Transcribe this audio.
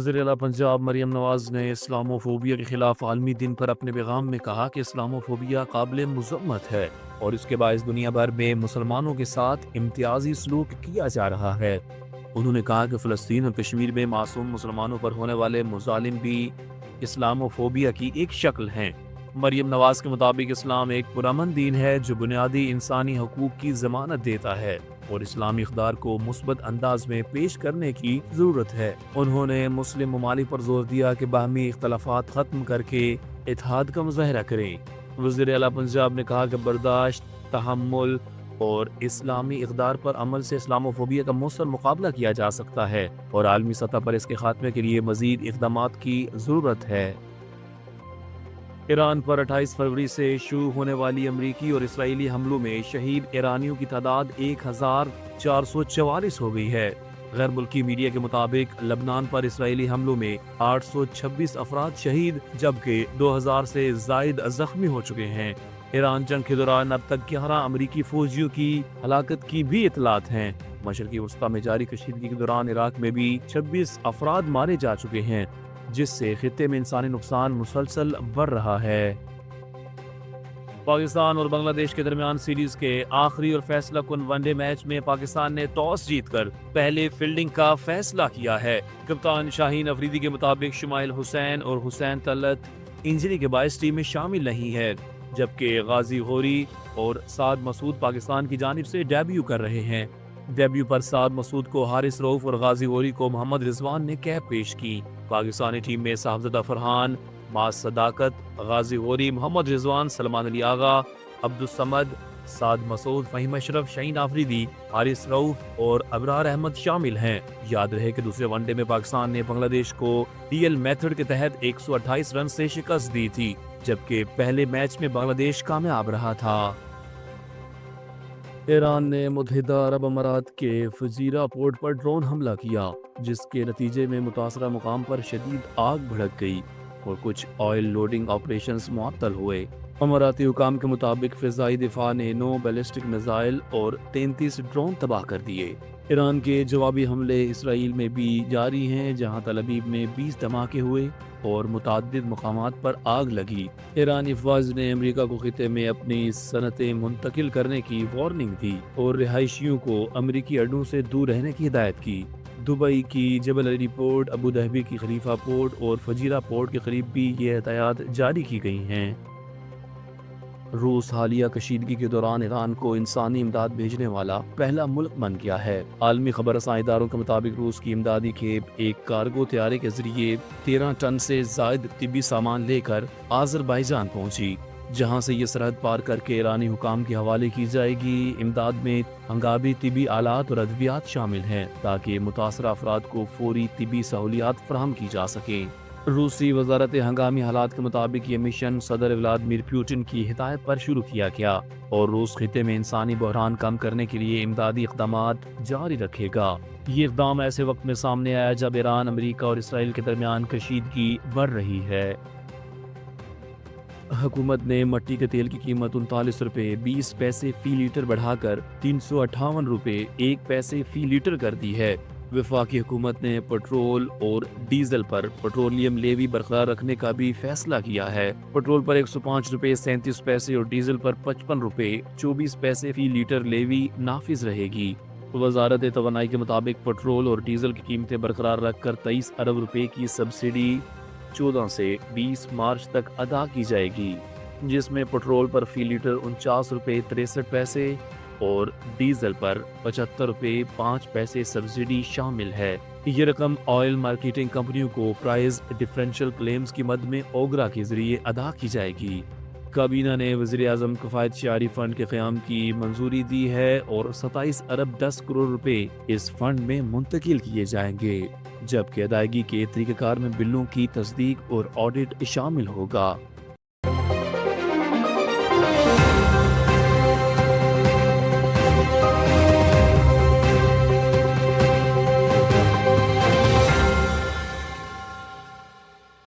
وزیر اعلیٰ پنجاب مریم نواز نے اسلاموفوبیا کے خلاف عالمی دن پر اپنے پیغام میں کہا کہ اسلاموفوبیا قابل مذمت ہے اور اس کے باعث دنیا بھر میں مسلمانوں کے ساتھ امتیازی سلوک کیا جا رہا ہے۔ انہوں نے کہا کہ فلسطین اور کشمیر میں معصوم مسلمانوں پر ہونے والے مظالم بھی اسلاموفوبیا کی ایک شکل ہیں۔ مریم نواز کے مطابق اسلام ایک پرامن دین ہے جو بنیادی انسانی حقوق کی ضمانت دیتا ہے اور اسلامی اقدار کو مثبت انداز میں پیش کرنے کی ضرورت ہے۔ انہوں نے مسلم ممالک پر زور دیا کہ باہمی اختلافات ختم کر کے اتحاد کا مظاہرہ کریں۔ وزیر اعلیٰ پنجاب نے کہا کہ برداشت، تحمل اور اسلامی اقدار پر عمل سے اسلاموفوبیا کا مؤثر مقابلہ کیا جا سکتا ہے اور عالمی سطح پر اس کے خاتمے کے لیے مزید اقدامات کی ضرورت ہے۔ ایران پر 28 فروری سے شروع ہونے والی امریکی اور اسرائیلی حملوں میں شہید ایرانیوں کی تعداد 1444 ہو گئی ہے۔ غیر ملکی میڈیا کے مطابق لبنان پر اسرائیلی حملوں میں 826 افراد شہید جبکہ 2000 سے زائد زخمی ہو چکے ہیں۔ ایران جنگ کے دوران اب تک 11 امریکی فوجیوں کی ہلاکت کی بھی اطلاعات ہیں۔ مشرقی وسطی میں جاری کشیدگی کے دوران عراق میں بھی 26 افراد مارے جا چکے ہیں، جس سے خطے میں انسانی نقصان مسلسل بڑھ رہا ہے۔ پاکستان اور بنگلہ دیش کے درمیان سیریز کے آخری اور فیصلہ کن ون ڈے میچ میں پاکستان نے ٹاس جیت کر پہلے فیلڈنگ کا فیصلہ کیا ہے۔ کپتان شاہین افریدی کے مطابق شمائل حسین اور حسین طلعت انجری کے باعث ٹیم میں شامل نہیں ہے، جبکہ غازی غوری اور سعد مسعود پاکستان کی جانب سے ڈیبیو کر رہے ہیں۔ ڈیبیو پر سعد مسعود کو حارث رؤف اور غازی غوری کو محمد رضوان نے کیپ پیش کی۔ پاکستانی ٹیم میں صاحبزادہ فرحان، معاذ صداقت، غازی غوری، محمد رضوان، سلمان علی آغا، عبدالصمد، سعد مسعود، فہیم اشرف، شاہین آفریدی، حارث رؤف اور ابرار احمد شامل ہیں۔ یاد رہے کہ دوسرے ون ڈے میں پاکستان نے بنگلہ دیش کو ڈی ایل میتھڈ کے تحت 128 رن سے شکست دی تھی، جبکہ پہلے میچ میں بنگلہ دیش کامیاب رہا تھا۔ ایران نے متحدہ عرب امارات کے فجیرہ پورٹ پر ڈرون حملہ کیا، جس کے نتیجے میں متاثرہ مقام پر شدید آگ بھڑک گئی اور کچھ آئل لوڈنگ آپریشنز معطل ہوئے۔ اماراتی حکام کے مطابق فضائی دفاع نے 9 بیلسٹک میزائل اور 33 ڈرون تباہ کر دیے۔ ایران کے جوابی حملے اسرائیل میں بھی جاری ہیں، جہاں تل ابیب میں 20 دھماکے ہوئے اور متعدد مقامات پر آگ لگی۔ ایرانی افواج نے امریکہ کو خطے میں اپنی صنعتیں منتقل کرنے کی وارننگ دی اور رہائشیوں کو امریکی اڈوں سے دور رہنے کی ہدایت کی۔ دبئی کی جبل علی پورٹ، ابوظہبی کی خلیفہ پورٹ اور فجیرہ پورٹ کے قریب بھی یہ ہدایات جاری کی گئی ہیں۔ روس حالیہ کشیدگی کے دوران ایران کو انسانی امداد بھیجنے والا پہلا ملک بن گیا ہے۔ عالمی خبر رساں اداروں کے مطابق روس کی امدادی کھیپ ایک کارگو طیارے کے ذریعے 13 ٹن سے زائد طبی سامان لے کر آذربائیجان پہنچی، جہاں سے یہ سرحد پار کر کے ایرانی حکام کے حوالے کی جائے گی۔ امداد میں ہنگامی طبی آلات اور ادویات شامل ہیں تاکہ متاثرہ افراد کو فوری طبی سہولیات فراہم کی جا سکیں۔ روسی وزارت ہنگامی حالات کے مطابق یہ مشن صدر ولادیمیر پوٹن کی ہدایت پر شروع کیا گیا اور روس خطے میں انسانی بحران کم کرنے کے لیے امدادی اقدامات جاری رکھے گا۔ یہ اقدام ایسے وقت میں سامنے آیا جب ایران، امریکہ اور اسرائیل کے درمیان کشیدگی بڑھ رہی ہے۔ حکومت نے مٹی کے تیل کی قیمت 39 روپے 20 پیسے فی لیٹر بڑھا کر 358 روپے 1 پیسے فی لیٹر کر دی ہے۔ وفاقی حکومت نے پٹرول اور ڈیزل پر پیٹرولیم لیوی برقرار رکھنے کا بھی فیصلہ کیا ہے۔ پٹرول پر 105 روپے 37 پیسے اور ڈیزل پر 55 روپے 24 پیسے فی لیٹر لیوی نافذ رہے گی۔ وزارت توانائی کے مطابق پٹرول اور ڈیزل کی قیمتیں برقرار رکھ کر 23 ارب روپے کی سبسڈی 14 سے 20 مارچ تک ادا کی جائے گی، جس میں پٹرول پر فی لیٹر 49 روپے 63 پیسے اور ڈیزل پر 75 روپے 5 پیسے سبسڈی شامل ہے۔ یہ رقم آئل مارکیٹنگ کمپنیوں کو پرائز ڈیفرنشل کلیمز کی مد میں اوگرا کے ذریعے ادا کی جائے گی۔ کابینہ نے وزیر اعظم کفایت شعاری فنڈ کے قیام کی منظوری دی ہے اور 27 ارب 10 کروڑ روپے اس فنڈ میں منتقل کیے جائیں گے، جبکہ ادائیگی کے طریقہ کار میں بلوں کی تصدیق اور آڈٹ شامل ہوگا۔